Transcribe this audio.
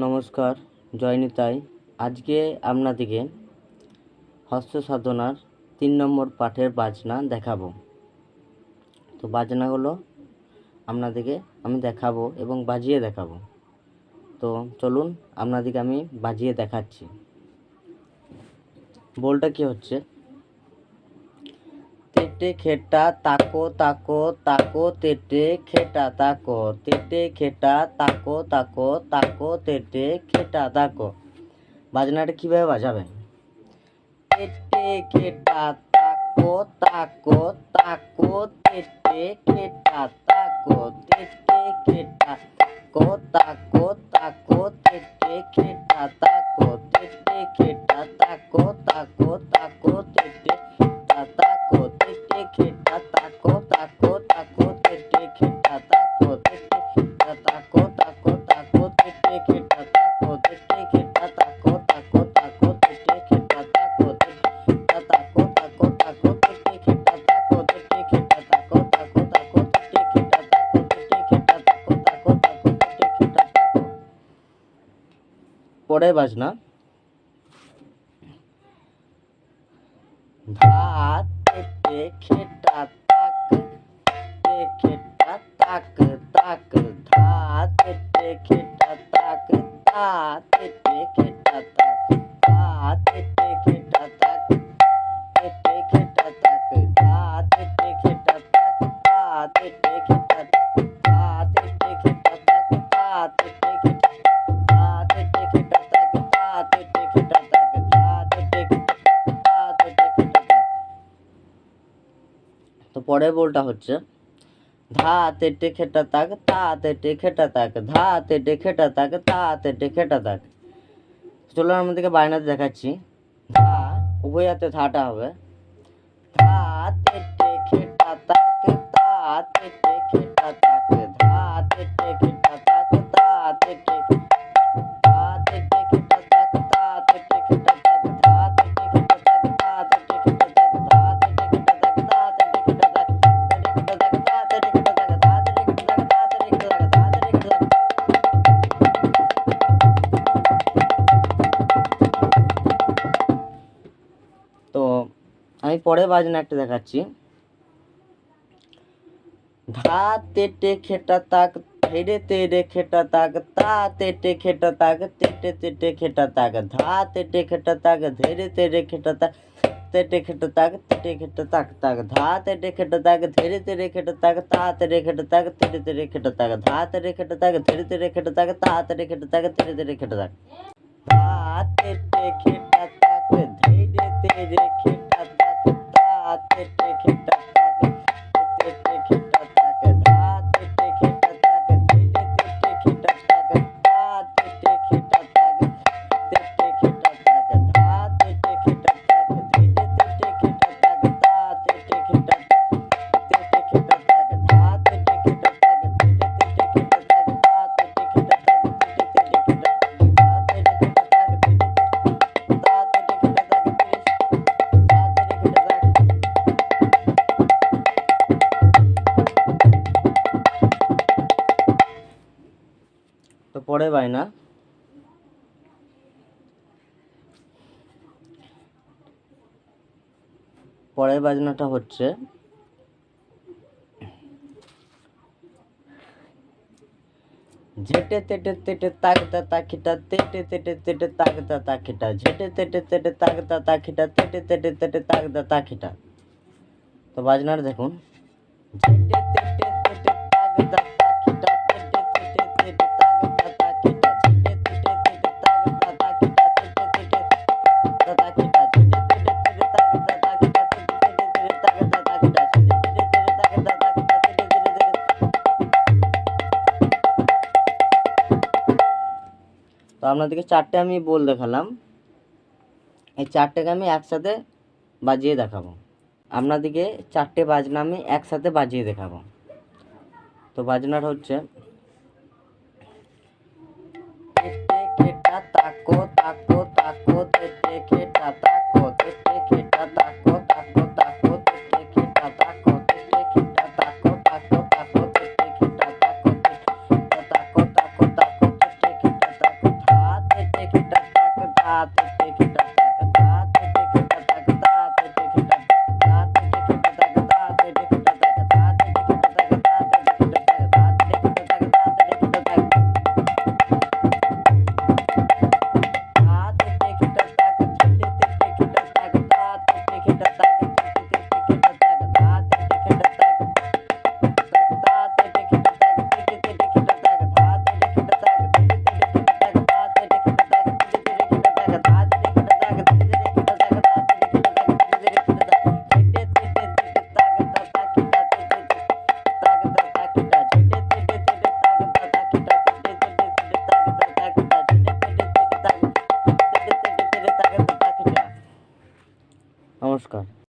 নমস্কার, জয় নিতাই। আজকে আপনাদেরকে হস্ত সাধনার 3 নম্বর পাঠের বাজনা দেখাবো। তো বাজনাগুলো আপনাদেরকে আমি দেখাবো এবং বাজিয়ে দেখাবো। তো চলুন আপনাদেরকে আমি বাজিয়ে দেখাচ্ছি। বলটা কি হচ্ছে, তেটে খেটা তাকো তাকো তাকো তেটে খেটা তাকো, তেটে খেটা তাকো তাকো তাকো তেটে খেটা তাকো। বাজনাটা কিভাবে বাজাবেন? তেটে খেটা তাকো তাকো তাকো তেটে খেটা তাকো, তেটে খেটা তাকো তাকো তাকো তেটে খেটা তাকো, তেটে খেটা তাকো তাকো তাকো তেটে তাকো, তেটে খেটা তাকো তাকো তাকো তেটে খেটা তাকো, তেটে খেটা তাকো তাকো তাকো তেটে খেটা তাকো, তেটে খেটা তাকো তাকো তাকো তেটে খেটা তাকো, তেটে তাকো তাকো তাকো তেটে খেটা তাকো, তেটে খেটা তাকো তাকো তাকো তেটে খেটা তাকো, তেটে খেটা তাকো তাকো তাকো তেটে খেটা তাকো। পরের বাজনা, ধা তেটে খেটা তাক তে খেটা তাক তাক, ধা তেটে খেটা তাক তা তেটে খেটা তাক, ধা তেটে খেটা তাক তেটে খেটা তাক, ধা তেটে খেটা তাক তা তেটে খেটা তাক, ধা তেটে খেটা তাক তা তেটে খেটা, ধা তেটে খেটা তাক তা তেটে খেটা তাক, ধা তেটে খেটা তা তেটে খেটা তাক। তো পরের বলটা হচ্ছে, ধা তেটে খেটা তাক তা তেটে খেটা তাক, ধা তেটে খেটা তাক তা তেটে খেটা তাক। চলো আমাদেরকে বায়নাতে দেখাচ্ছি। ধা উভয় হাতে ধাটা হবে, ধা তেটে খেটা তাক তা তেটে খেটা তাক, ধা তেটে খেটা তাক তা তেটে, ধা তেটে খেটা তাক তা তেটে খেটা তাক, ধা তেটে খেটা তাক তা তেটে খেটা তাক, ধা তেটে খেটা তাক তা তেটে খেটা তাক, তেটে খেটা তাক তা তেটে খেটা তাক, ধা তেটে খেটা তাক তা তেটে খেটা তাক, ধা তেটে খেটা তাক। তো আমি পরের বাজনা একটা দেখাচ্ছি। ধা তেটে খেটা তাক ধেড়ে তেড়ে খেটা তাক তা তেটে খেটা তাক তেটে তেটে খেটা তাক, ধা তেটে খেটা তাক ধেড়ে তেড়ে খেটা তাক তেটে খেটা তাক তেটে খেটা তাক তাক, ধা তেটে খেটা তাক ধেড়ে তেড়ে খেটা তাক তা তেটে খেটা তাক তেটে তেটে খেটা তাক, ধা তেটে খেটা তাক ধেড়ে তেড়ে খেটা তাক তা তেটে খেটা তাক তেটে তেটে খেটা তাক, ধা তেটে খেটা তাক ধেড়ে তেড়ে খেটা তাক তা তেটে খেটা তাক তেটে খেটা তাক, ধা তেটে খেটা তাক ধেড়ে তেড়ে খেটা তাক তা তেটে খেটা তাক তেটে খেটা তাক, ধা তেটে খেটা তাক ধেড়ে তেড়ে খেটা তাক তা তেটে খেটা তাক তেটে খেটা তাক, ধা তেটে খেটা তাক ধেড়ে তেড়ে খেটা তাক তা তেটে খেটা তাক তেটে তেটে খেটা তাক, ধা তেটে খেটা তাক ধেড়ে তা তেটে খেটা তাক তা তেটে খেটা তাক। তো পরে বায়না, পরের বাজনাটা হচ্ছে, ঝেটে তেটে তেটে তাকতা তাকিটা তেটে তেটে তেটে তাকতা তাকিটা, ঝেটে তেটে তেটে তাকতা তাকিটা তেটে তেটে তেটে তাকতা তাকিটা। তো বাজনার দেখুন, ঝেটে তেটে তেটে তাকতা তাকিটা তেটে তেটে তেটে তাকতা তাকিটা, ঝেটে তেটে তেটে তাকতা তাকিটা তেটে তেটে তাকিটা, ঝেটে তেটে তেটে তাকতা তাকিটা তেটে তেটে তেটে তাকতা তাকিটা, ঝেটে তেটে তেটে তাকতা তাকিটা তেটে তেটে তেটে। তো আপনাদেরকে 4টে আমি বল দেখালাম, এই 4টেকে আমি একসাথে বাজিয়ে দেখাবো। আপনাদেরকে 4টে বাজনা আমি একসাথে বাজিয়ে দেখাবো। তো বাজনাটা হচ্ছে, তেটে খেটা তাকো তাকো তাকো তেটে খেটা তাকো, তেটে খেটা তাকো তাকো তাকো তেটে খেটা তাকো, তেটে খেটা তাকো তাকো তাকো তেটে খেটা তাকো, তেটে তাকো তাকো তাকো তেটে খেটা তাকো, ধা তেটে খেটা তাক ধা তেটে খেটা